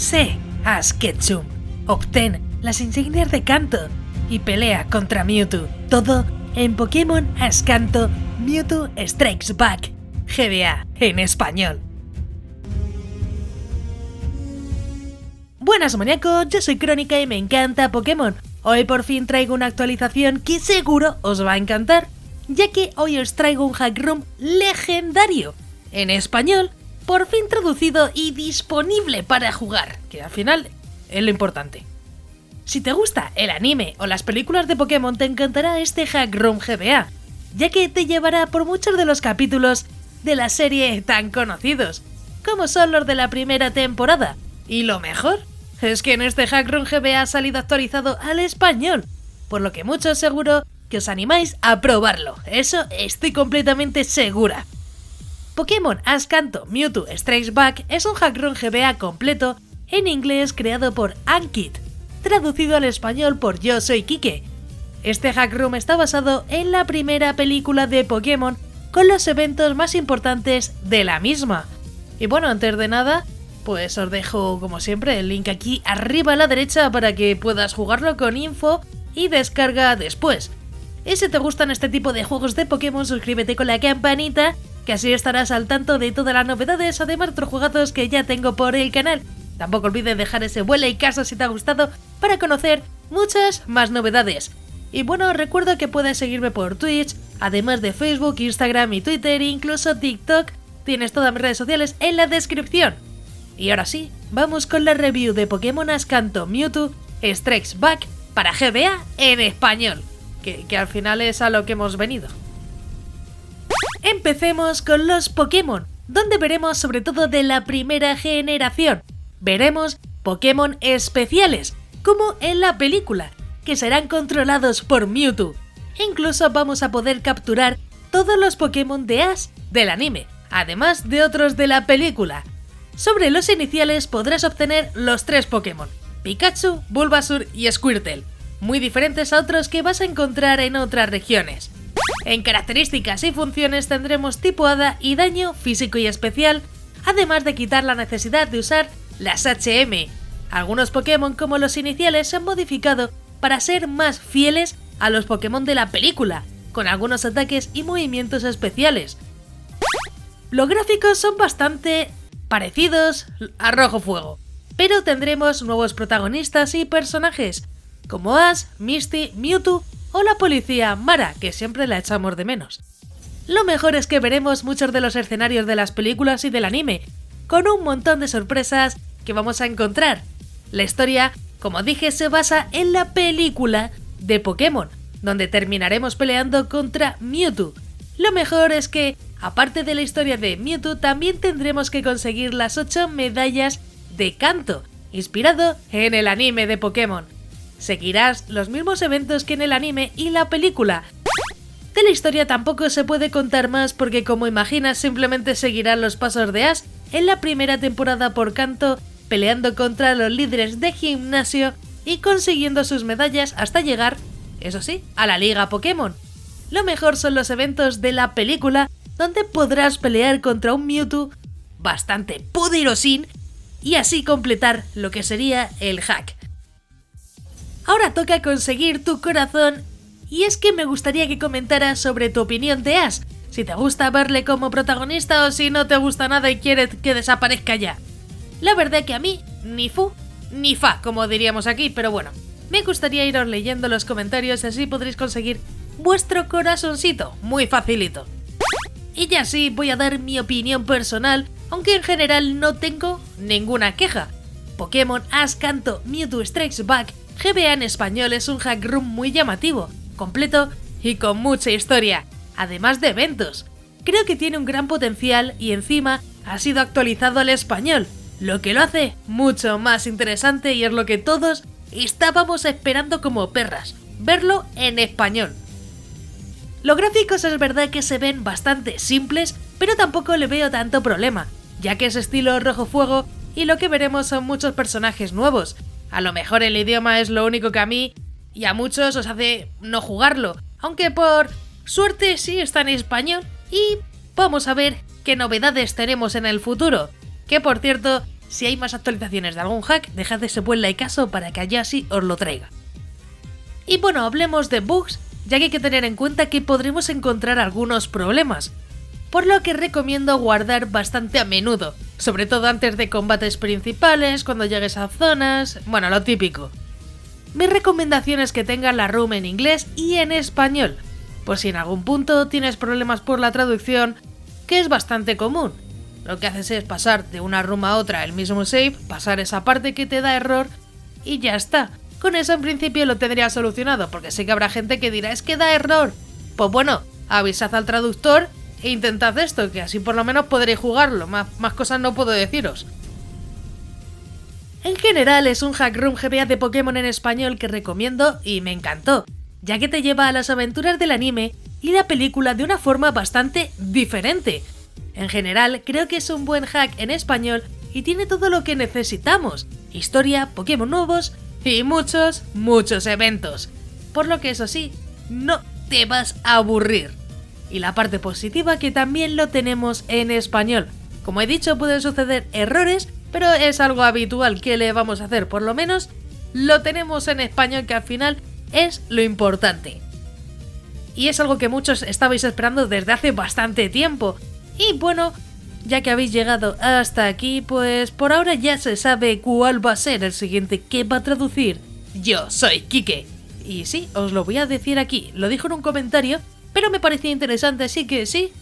Sé Ash Ketchum, obtén las insignias de Kanto y pelea contra Mewtwo. Todo en Pokémon Ash Kanto Mewtwo Strikes Back, GBA en español. Buenas maníacos, yo soy Crónica y me encanta Pokémon. Hoy por fin traigo una actualización que seguro os va a encantar, ya que hoy os traigo un hack room legendario, en español, por fin traducido y disponible para jugar, que al final es lo importante. Si te gusta el anime o las películas de Pokémon, te encantará este hack room GBA, ya que te llevará por muchos de los capítulos de la serie tan conocidos, como son los de la primera temporada. Y lo mejor es que en este hack room GBA ha salido actualizado al español, por lo que muchos seguro que os animáis a probarlo, eso estoy completamente segura. Pokémon Ash Kanto Mewtwo Strikes Back es un hack room GBA completo en inglés creado por Ankit, traducido al español por Yo Soy Kike. Este hack room está basado en la primera película de Pokémon con los eventos más importantes de la misma. Y bueno, antes de nada, pues os dejo como siempre el link aquí arriba a la derecha para que puedas jugarlo con info y descarga después. Y si te gustan este tipo de juegos de Pokémon, suscríbete con la campanita, que así estarás al tanto de todas las novedades, además de otros juegazos que ya tengo por el canal. Tampoco olvides dejar ese buen likeazo si te ha gustado para conocer muchas más novedades. Y bueno, recuerda que puedes seguirme por Twitch, además de Facebook, Instagram y Twitter, incluso TikTok. Tienes todas mis redes sociales en la descripción. Y ahora sí, vamos con la review de Pokémon Ash Kanto Mewtwo Strikes Back para GBA en español, que al final es a lo que hemos venido. Empecemos con los Pokémon, donde veremos sobre todo de la primera generación. Veremos Pokémon especiales, como en la película, que serán controlados por Mewtwo. Incluso vamos a poder capturar todos los Pokémon de Ash del anime, además de otros de la película. Sobre los iniciales podrás obtener los 3 Pokémon, Pikachu, Bulbasaur y Squirtle, muy diferentes a otros que vas a encontrar en otras regiones. En características y funciones tendremos tipo Hada y daño físico y especial, además de quitar la necesidad de usar las HM. Algunos Pokémon como los iniciales se han modificado para ser más fieles a los Pokémon de la película, con algunos ataques y movimientos especiales. Los gráficos son bastante parecidos a Rojo Fuego, pero tendremos nuevos protagonistas y personajes, como Ash, Misty, Mewtwo o la policía Mara, que siempre la echamos de menos. Lo mejor es que veremos muchos de los escenarios de las películas y del anime, con un montón de sorpresas que vamos a encontrar. La historia, como dije, se basa en la película de Pokémon, donde terminaremos peleando contra Mewtwo. Lo mejor es que, aparte de la historia de Mewtwo, también tendremos que conseguir las 8 medallas de Kanto, inspirado en el anime de Pokémon. Seguirás los mismos eventos que en el anime y la película. De la historia tampoco se puede contar más porque, como imaginas, simplemente seguirás los pasos de Ash en la primera temporada por Kanto, peleando contra los líderes de gimnasio y consiguiendo sus medallas hasta llegar, eso sí, a la Liga Pokémon. Lo mejor son los eventos de la película, donde podrás pelear contra un Mewtwo bastante poderosín y así completar lo que sería el hack. Ahora toca conseguir tu corazón, y es que me gustaría que comentaras sobre tu opinión de Ash, si te gusta verle como protagonista o si no te gusta nada y quieres que desaparezca ya. La verdad que a mí, ni fu ni fa, como diríamos aquí, pero bueno, me gustaría iros leyendo los comentarios y así podréis conseguir vuestro corazoncito, muy facilito. Y ya sí, voy a dar mi opinión personal, aunque en general no tengo ninguna queja. Pokémon Ash Kanto Mewtwo Strikes Back GBA en español es un hack room muy llamativo, completo y con mucha historia, además de eventos. Creo que tiene un gran potencial y encima ha sido actualizado al español, lo que lo hace mucho más interesante y es lo que todos estábamos esperando como perras, verlo en español. Los gráficos es verdad que se ven bastante simples, pero tampoco le veo tanto problema, ya que es estilo Rojo Fuego y lo que veremos son muchos personajes nuevos. A lo mejor el idioma es lo único que a mí y a muchos os hace no jugarlo, aunque por suerte sí está en español y vamos a ver qué novedades tenemos en el futuro. Que por cierto, Si hay más actualizaciones de algún hack, dejad ese buen likeazo para que allá sí os lo traiga. Y bueno, hablemos de bugs, ya que hay que tener en cuenta que podremos encontrar algunos problemas, por lo que recomiendo guardar bastante a menudo, sobre todo antes de combates principales, cuando llegues a zonas, bueno, lo típico. Mi recomendación es que tengas la room en inglés y en español, por si en algún punto tienes problemas por la traducción, que es bastante común. Lo que haces es pasar de una room a otra el mismo save, pasar esa parte que te da error y ya está. Con eso en principio lo tendría solucionado, porque sé que habrá gente que dirá es que da error. Pues bueno, avisad al traductor e intentad esto, que así por lo menos podréis jugarlo, más cosas no puedo deciros. En general es un hack room GBA de Pokémon en español que recomiendo y me encantó, ya que te lleva a las aventuras del anime y la película de una forma bastante diferente. En general creo que es un buen hack en español y tiene todo lo que necesitamos, historia, Pokémon nuevos y muchos eventos, por lo que eso sí, no te vas a aburrir. Y la parte positiva que también lo tenemos en español. Como he dicho, pueden suceder errores, pero es algo habitual. ¿Qué le vamos a hacer? Por lo menos lo tenemos en español, que al final es lo importante. Y es algo que muchos estabais esperando desde hace bastante tiempo. Y bueno, ya que habéis llegado hasta aquí, pues por ahora ya se sabe cuál va a ser el siguiente que va a traducir. Yo soy Kike. Y sí, os lo voy a decir aquí. Lo dijo en un comentario, pero me parecía interesante, así que sí.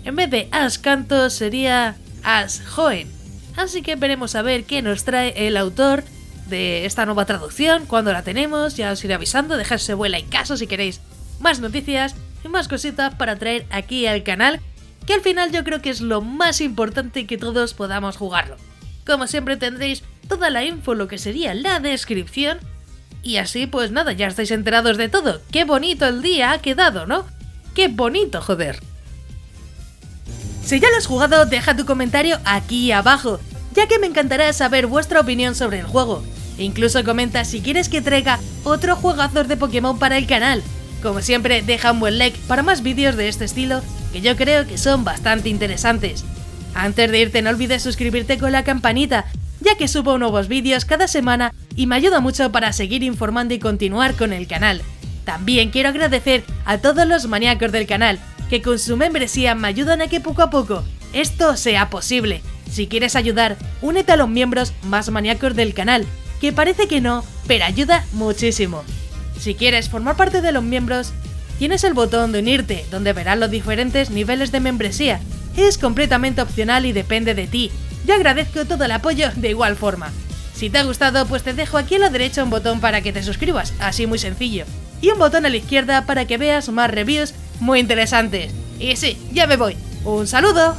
En vez de Ascanto sería Ashoen. Así que veremos a ver qué nos trae el autor de esta nueva traducción. Cuando la tenemos, ya os iré avisando. Dejadse buen likeazo si queréis más noticias y más cositas para traer aquí al canal, que al final yo creo que es lo más importante, que todos podamos jugarlo. Como siempre tendréis toda la info, lo que sería la descripción. Y así pues nada, ya estáis enterados de todo. Qué bonito el día ha quedado, ¿no? ¡Qué bonito, joder! Si ya lo has jugado, deja tu comentario aquí abajo, ya que me encantará saber vuestra opinión sobre el juego. Incluso comenta si quieres que traiga otro juegazos de Pokémon para el canal. Como siempre, deja un buen like para más vídeos de este estilo, que yo creo que son bastante interesantes. Antes de irte, no olvides suscribirte con la campanita, ya que subo nuevos vídeos cada semana y me ayuda mucho para seguir informando y continuar con el canal. También quiero agradecer a todos los maníacos del canal, que con su membresía me ayudan a que poco a poco esto sea posible. Si quieres ayudar, únete a los miembros más maníacos del canal, que parece que no, pero ayuda muchísimo. Si quieres formar parte de los miembros, tienes el botón de unirte, donde verás los diferentes niveles de membresía. Es completamente opcional y depende de ti. Yo agradezco todo el apoyo de igual forma. Si te ha gustado, pues te dejo aquí a la derecha un botón para que te suscribas, así muy sencillo. Y un botón a la izquierda para que veas más reviews muy interesantes. Y sí, ya me voy. ¡Un saludo!